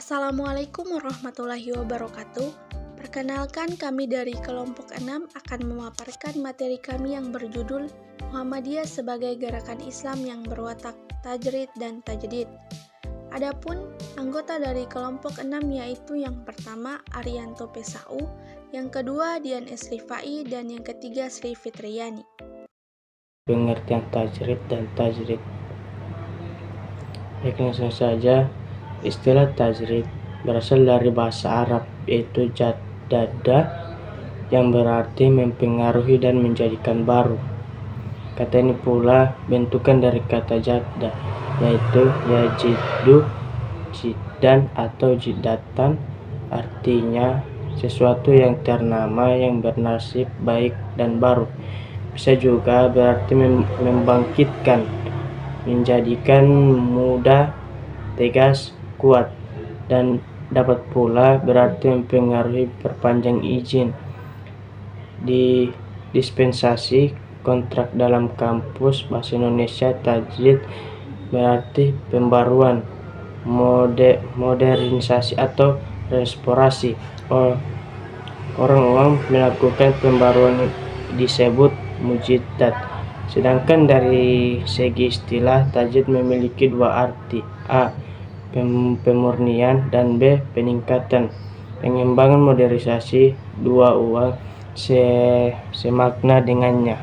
Assalamualaikum warahmatullahi wabarakatuh. Perkenalkan, kami dari kelompok 6 akan memaparkan materi kami yang berjudul Muhammadiyah sebagai gerakan Islam yang berwatak tajrid dan tajdid. Adapun anggota dari kelompok 6 yaitu yang pertama Arianto Pesau, yang kedua Dian S. Rifai, dan yang ketiga Sri Fitriani. Pengertian tajrid dan tajdid. Langsung saja, istilah tajrid berasal dari bahasa Arab, yaitu jadada, yang berarti mempengaruhi dan menjadikan baru. Kata ini pula bentukan dari kata jadda, yaitu yajidu, jidan atau jidatan, artinya sesuatu yang ternama yang bernasib baik dan baru. Bisa juga berarti membangkitkan, menjadikan mudah, tegas, kuat, dan dapat pula berarti mempengaruhi perpanjang izin, di dispensasi, kontrak. Dalam kampus bahasa Indonesia, tajdid berarti pembaruan, modernisasi atau restorasi. Orang melakukan pembaruan disebut mujaddad. Sedangkan dari segi istilah, tajdid memiliki dua arti: A. Pemurnian, dan B. Peningkatan, pengembangan, modernisasi. Dua uang semakna dengannya.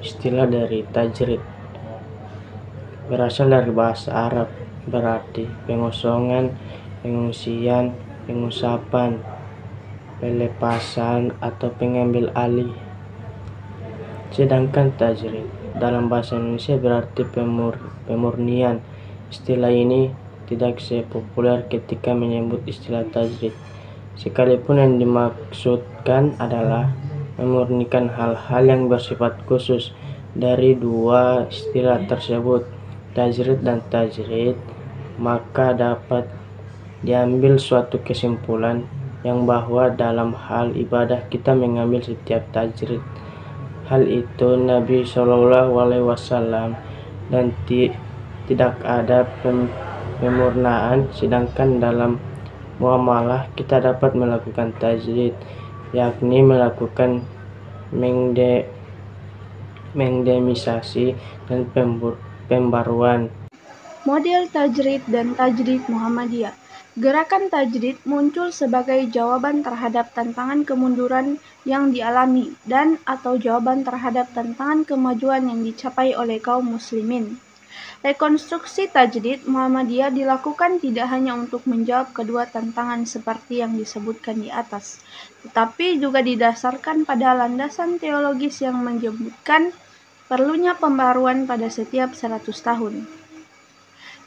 Istilah dari tajrid berasal dari bahasa Arab, berarti pengosongan, pengungsian, pengusapan, pelepasan, atau pengambil alih. Sedangkan tajrid dalam bahasa Indonesia berarti pemurnian. Istilah ini tidak sepopuler ketika menyebut istilah tajrid, sekalipun yang dimaksudkan adalah memurnikan hal-hal yang bersifat khusus. Dari dua istilah tersebut, tajrid dan tajdid, maka dapat diambil suatu kesimpulan yang bahwa dalam hal ibadah kita mengambil setiap tajdid. Hal itu Nabi SAW, dan tidak ada pemurnaan. Sedangkan dalam muamalah kita dapat melakukan tajdid, yakni melakukan mendemisasi dan pembaruan. Model tajrid dan tajdid Muhammadiyah. Gerakan tajdid muncul sebagai jawaban terhadap tantangan kemunduran yang dialami dan atau jawaban terhadap tantangan kemajuan yang dicapai oleh kaum muslimin. Rekonstruksi tajdid Muhammadiyah dilakukan tidak hanya untuk menjawab kedua tantangan seperti yang disebutkan di atas, tetapi juga didasarkan pada landasan teologis yang menyebutkan perlunya pembaruan pada setiap 100 tahun.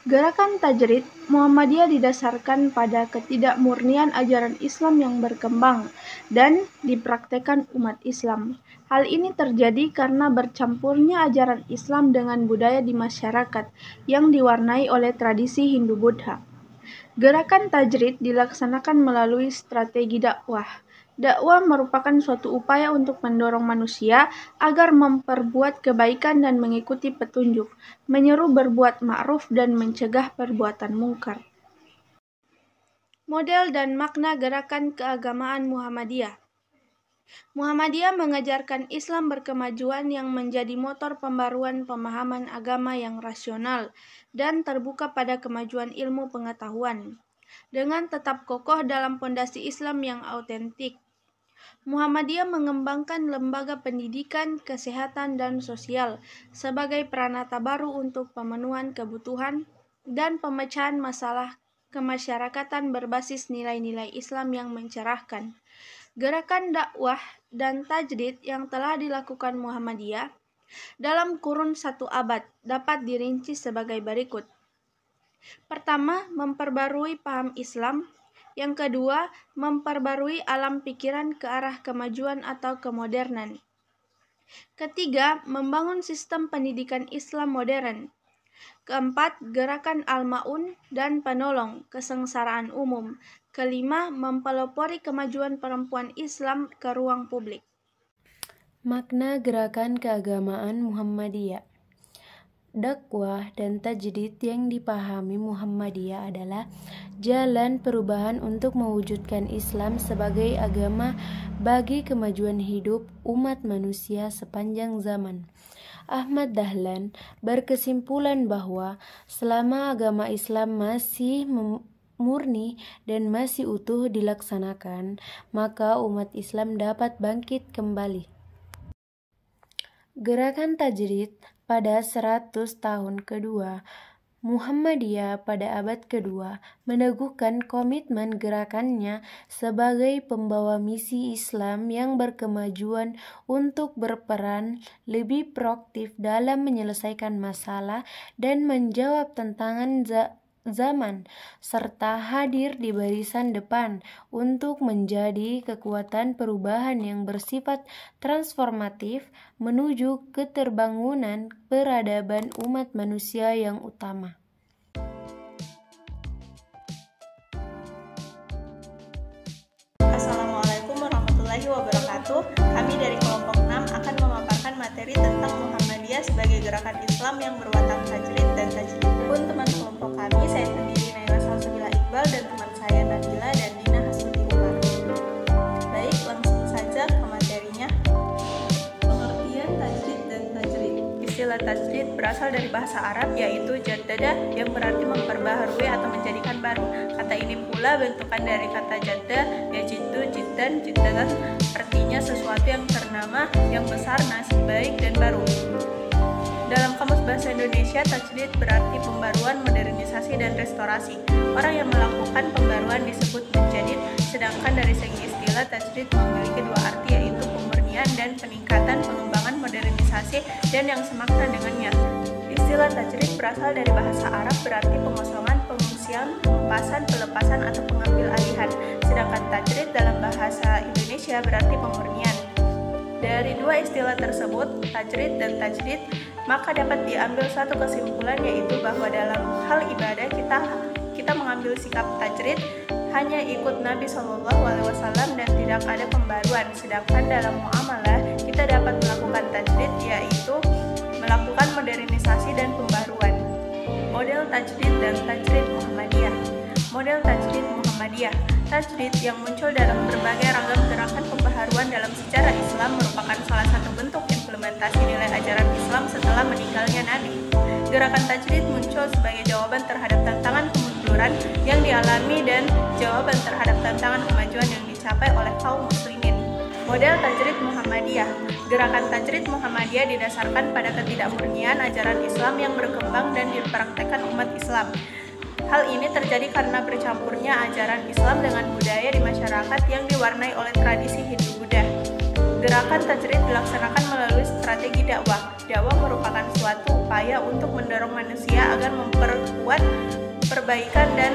Gerakan tajrid Muhammadiyah didasarkan pada ketidakmurnian ajaran Islam yang berkembang dan dipraktekkan umat Islam. Hal ini terjadi karena bercampurnya ajaran Islam dengan budaya di masyarakat yang diwarnai oleh tradisi Hindu-Buddha. Gerakan tajrid dilaksanakan melalui strategi dakwah. Dakwah merupakan suatu upaya untuk mendorong manusia agar memperbuat kebaikan dan mengikuti petunjuk, menyeru berbuat ma'ruf dan mencegah perbuatan mungkar. Model dan makna gerakan keagamaan Muhammadiyah. Muhammadiyah mengajarkan Islam berkemajuan yang menjadi motor pembaruan pemahaman agama yang rasional dan terbuka pada kemajuan ilmu pengetahuan, dengan tetap kokoh dalam pondasi Islam yang autentik. Muhammadiyah mengembangkan lembaga pendidikan, kesehatan, dan sosial sebagai peranata baru untuk pemenuhan kebutuhan dan pemecahan masalah kemasyarakatan berbasis nilai-nilai Islam yang mencerahkan. Gerakan dakwah dan tajdid yang telah dilakukan Muhammadiyah dalam kurun 1 abad dapat dirinci sebagai berikut. Pertama, memperbarui paham Islam. Yang kedua, memperbarui alam pikiran ke arah kemajuan atau kemodernan. Ketiga, membangun sistem pendidikan Islam modern. Keempat, gerakan Al-Ma'un dan penolong kesengsaraan umum. Kelima, mempelopori kemajuan perempuan Islam ke ruang publik. Makna gerakan keagamaan Muhammadiyah. Dakwah dan tajdid yang dipahami Muhammadiyah adalah jalan perubahan untuk mewujudkan Islam sebagai agama bagi kemajuan hidup umat manusia sepanjang zaman. Ahmad Dahlan berkesimpulan bahwa selama agama Islam masih murni dan masih utuh dilaksanakan, maka umat Islam dapat bangkit kembali. Gerakan Tajdid pada 100 tahun kedua Muhammadiyah pada abad kedua meneguhkan komitmen gerakannya sebagai pembawa misi Islam yang berkemajuan untuk berperan lebih proaktif dalam menyelesaikan masalah dan menjawab tantangan zaman, serta hadir di barisan depan untuk menjadi kekuatan perubahan yang bersifat transformatif menuju keterbangunan peradaban umat manusia yang utama. Assalamualaikum warahmatullahi wabarakatuh. Kami dari kelompok 6 akan memaparkan materi tentang Muhammadiyah sebagai gerakan Islam yang berwatak tajrid dan tajdid. Pun teman kelompok kami, saya sendiri Naila Salsabila Iqbal dan teman saya Nabila dan Dina Hasbuti Umar. Baik, langsung saja ke materinya. Pengertian tajdid dan tajrid. Istilah tajdid berasal dari bahasa Arab yaitu jaddada yang berarti memperbaharui atau menjadikan baru. Kata ini pula bentukan dari kata jadda, yajidu, jiddan, jiddatan, artinya sesuatu yang ternama, yang besar, nasib baik, dan baru. Dalam Kamus Bahasa Indonesia, tajdid berarti pembaruan, modernisasi, dan restorasi. Orang yang melakukan pembaruan disebut mujaddid, sedangkan dari segi istilah tajdid memiliki dua arti yaitu pemurnian dan peningkatan, pengembangan, modernisasi, dan yang semakna dengannya. Istilah tajdid berasal dari bahasa Arab berarti pengosongan, pengungsian, pengepasan, pelepasan, atau pengambil alihan. Sedangkan tajdid dalam bahasa Indonesia berarti pemurnian. Dari dua istilah tersebut, tajrid dan tajdid, maka dapat diambil satu kesimpulan yaitu bahwa dalam hal ibadah kita mengambil sikap tajrid, hanya ikut Nabi SAW dan tidak ada pembaruan. Sedangkan dalam muamalah kita dapat melakukan tajdid yaitu melakukan modernisasi dan pembaruan. Model tajdid dan tajrid Muhammadiyah. Model tajdid Muhammadiyah. Tajdid yang muncul dalam berbagai ragam gerakan pembaharuan dalam sejarah Islam merupakan salah satu bentuk implementasi nilai ajaran Islam setelah meninggalnya Nabi. Gerakan tajdid muncul sebagai jawaban terhadap tantangan kemunduran yang dialami dan jawaban terhadap tantangan kemajuan yang dicapai oleh kaum muslimin. Model tajdid Muhammadiyah. Gerakan tajdid Muhammadiyah didasarkan pada ketidakmurnian ajaran Islam yang berkembang dan dipraktekkan umat Islam. Hal ini terjadi karena bercampurnya ajaran Islam dengan budaya di masyarakat yang diwarnai oleh tradisi Hindu-Buddha. Gerakan tajdid dilaksanakan melalui strategi dakwah. Dakwah merupakan suatu upaya untuk mendorong manusia agar memperkuat perbaikan dan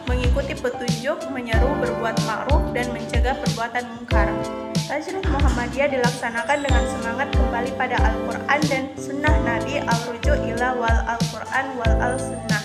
mengikuti petunjuk, menyeru berbuat ma'ruf dan mencegah perbuatan mungkar. Tajdid Muhammadiyah dilaksanakan dengan semangat kembali pada Al-Quran dan Sunnah Nabi, al-ruju' ila wal Al-Quran wal al-Sunnah.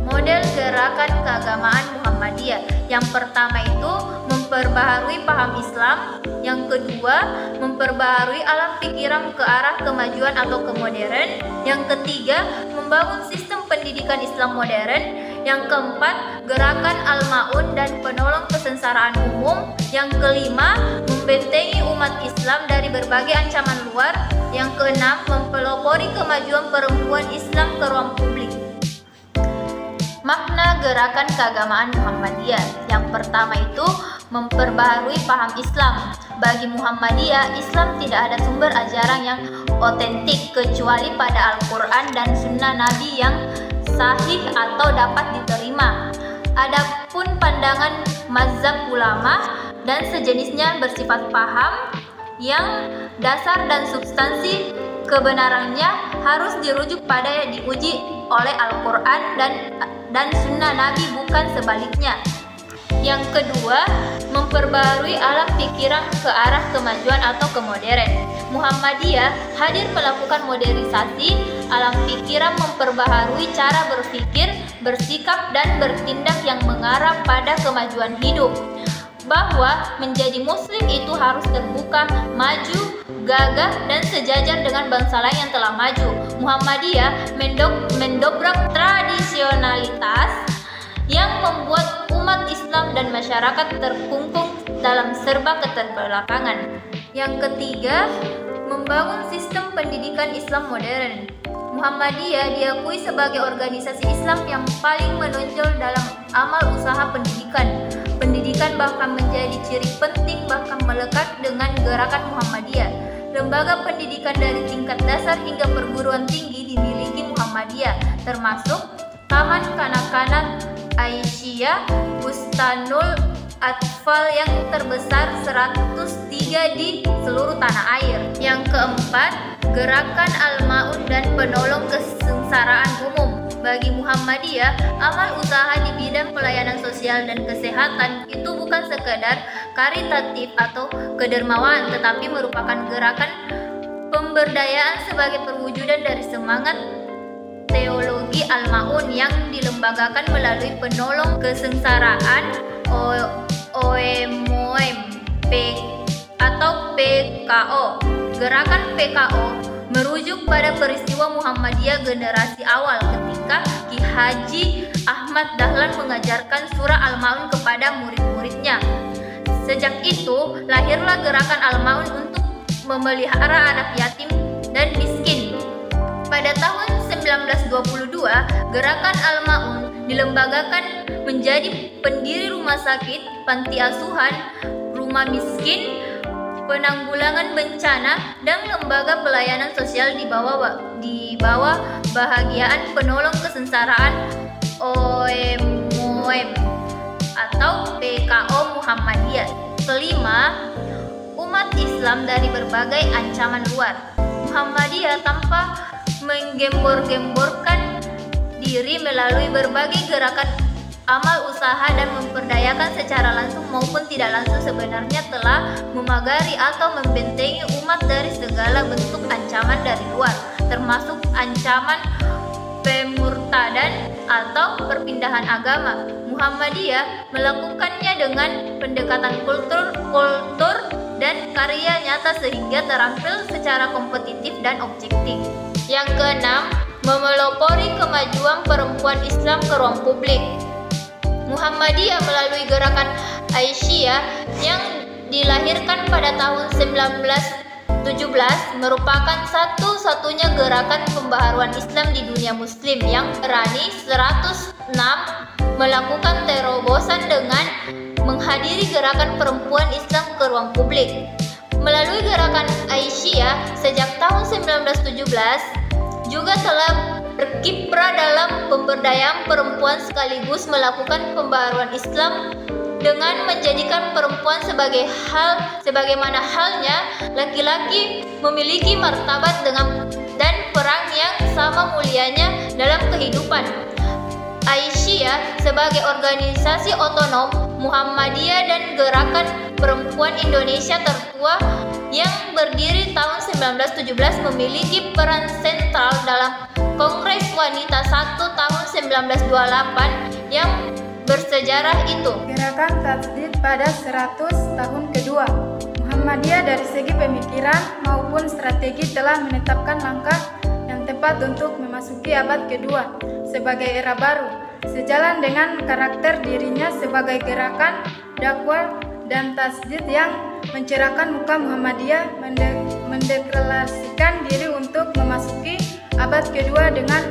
Model gerakan keagamaan Muhammadiyah. Yang pertama itu memperbaharui paham Islam. Yang kedua, memperbaharui alam pikiran ke arah kemajuan atau kemodern. Yang ketiga, membangun sistem pendidikan Islam modern. Yang keempat, gerakan Al-Ma'un dan penolong kesengsaraan umum. Yang kelima, membentengi umat Islam dari berbagai ancaman luar. Yang keenam, mempelopori kemajuan perempuan Islam ke ruang publik. Makna gerakan keagamaan Muhammadiyah. Yang pertama itu memperbaharui paham Islam. Bagi Muhammadiyah, Islam tidak ada sumber ajaran yang otentik kecuali pada Al-Quran dan Sunnah Nabi yang sahih atau dapat diterima. Adapun pandangan mazhab ulama dan sejenisnya bersifat paham yang dasar dan substansi kebenarannya harus dirujuk pada diuji oleh Al-Quran dan Sunnah Nabi, bukan sebaliknya. Yang kedua, memperbarui alam pikiran ke arah kemajuan atau kemodern. Muhammadiyah hadir melakukan modernisasi alam pikiran, memperbaharui cara berpikir, bersikap, dan bertindak yang mengarah pada kemajuan hidup. Bahwa menjadi muslim itu harus terbuka, maju, gagah, dan sejajar dengan bangsa lain yang telah maju. Muhammadiyah mendobrak tradisionalitas yang membuat umat Islam dan masyarakat terkungkung dalam serba keterbelakangan. Yang ketiga, membangun sistem pendidikan Islam modern. Muhammadiyah diakui sebagai organisasi Islam yang paling menonjol dalam amal usaha pendidikan. Pendidikan bahkan menjadi ciri penting bahkan melekat dengan gerakan Muhammadiyah. Lembaga pendidikan dari tingkat dasar hingga perguruan tinggi dimiliki Muhammadiyah, termasuk Taman Kanak-kanak Aisyah Bustanul Atfal yang terbesar 103 di seluruh tanah air. Yang keempat, gerakan Al-Ma'un dan penolong kesengsaraan umum. Bagi Muhammadiyah, amal usaha di bidang pelayanan sosial dan kesehatan itu bukan sekedar karitatif atau kedermawan, tetapi merupakan gerakan pemberdayaan sebagai perwujudan dari semangat teologi Al-Ma'un yang dilembagakan melalui penolong kesengsaraan OMOM atau PKO. Gerakan PKO merujuk pada peristiwa Muhammadiyah generasi awal ketika Ki Haji Ahmad Dahlan mengajarkan surah Al-Ma'un kepada murid-muridnya. Sejak itu, lahirlah gerakan Al-Ma'un untuk memelihara anak yatim dan miskin. Pada tahun 1922, gerakan Al-Ma'un dilembagakan menjadi pendiri rumah sakit, panti asuhan, rumah miskin, penanggulangan bencana, dan lembaga pelayanan sosial di bawah bahagiaan penolong kesengsaraan OMOM atau PKO Muhammadiyah. Kelima, umat Islam dari berbagai ancaman luar. Muhammadiyah tanpa menggembor-gemborkan diri melalui berbagai gerakan amal usaha dan memperdayakan secara langsung maupun tidak langsung sebenarnya telah memagari atau membentengi umat dari segala bentuk ancaman dari luar, termasuk ancaman pemurtadan atau perpindahan agama. Muhammadiyah melakukannya dengan pendekatan kultur dan karya nyata sehingga terampil secara kompetitif dan objektif. Yang keenam, memelopori kemajuan perempuan Islam ke ruang publik. Muhammadiyah melalui gerakan Aisyah yang dilahirkan pada tahun 1917 merupakan satu-satunya gerakan pembaharuan Islam di dunia muslim yang berani 106 melakukan terobosan dengan menghadiri gerakan perempuan Islam ke ruang publik. Melalui gerakan Aisyah sejak tahun 1917 juga telah berkiprah dalam pemberdayaan perempuan sekaligus melakukan pembaharuan Islam dengan menjadikan perempuan sebagaimana halnya laki-laki memiliki martabat dan peran yang sama mulianya dalam kehidupan. Aisyah sebagai organisasi otonom Muhammadiyah dan gerakan perempuan Indonesia tertua yang berdiri tahun 1917 memiliki peran sentral dalam Kongres Wanita 1 tahun 1928 yang bersejarah itu. Gerakan Tajdid pada 100 tahun kedua. Muhammadiyah dari segi pemikiran maupun strategi telah menetapkan langkah yang tepat untuk memasuki abad kedua sebagai era baru, sejalan dengan karakter dirinya sebagai gerakan dakwah dan tasdid yang mencerahkan muka. Muhammadiyah mendeklarasikan diri untuk memasuki abad kedua dengan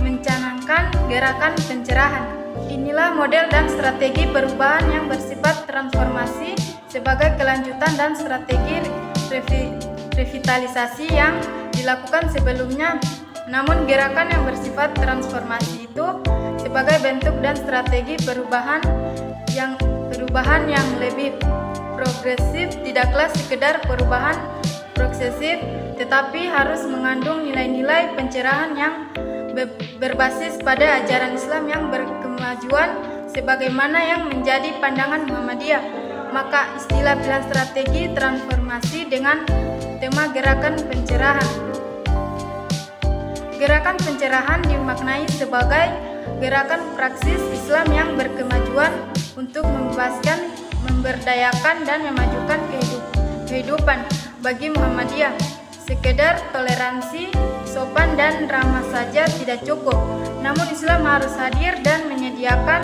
mencanangkan gerakan pencerahan. Inilah model dan strategi perubahan yang bersifat transformasi sebagai kelanjutan dan strategi revitalisasi yang dilakukan sebelumnya. Namun gerakan yang bersifat transformasi itu sebagai bentuk dan strategi perubahan yang lebih progresif, tidaklah sekedar perubahan progresif, tetapi harus mengandung nilai-nilai pencerahan yang berbasis pada ajaran Islam yang berkemajuan sebagaimana yang menjadi pandangan Muhammadiyah. Maka istilah pilihan strategi transformasi dengan tema gerakan pencerahan. Gerakan pencerahan dimaknai sebagai gerakan praksis Islam yang berkemajuan untuk membebaskan, memberdayakan, dan memajukan kehidupan. Bagi Muhammadiyah, sekedar toleransi, sopan dan ramah saja tidak cukup. Namun Islam harus hadir dan menyediakan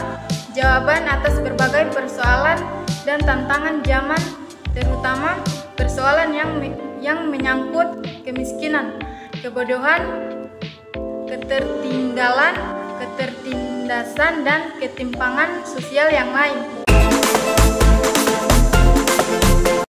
jawaban atas berbagai persoalan dan tantangan zaman, terutama persoalan yang menyangkut kemiskinan, kebodohan, ketertinggalan, ketertindasan dan ketimpangan sosial yang lain.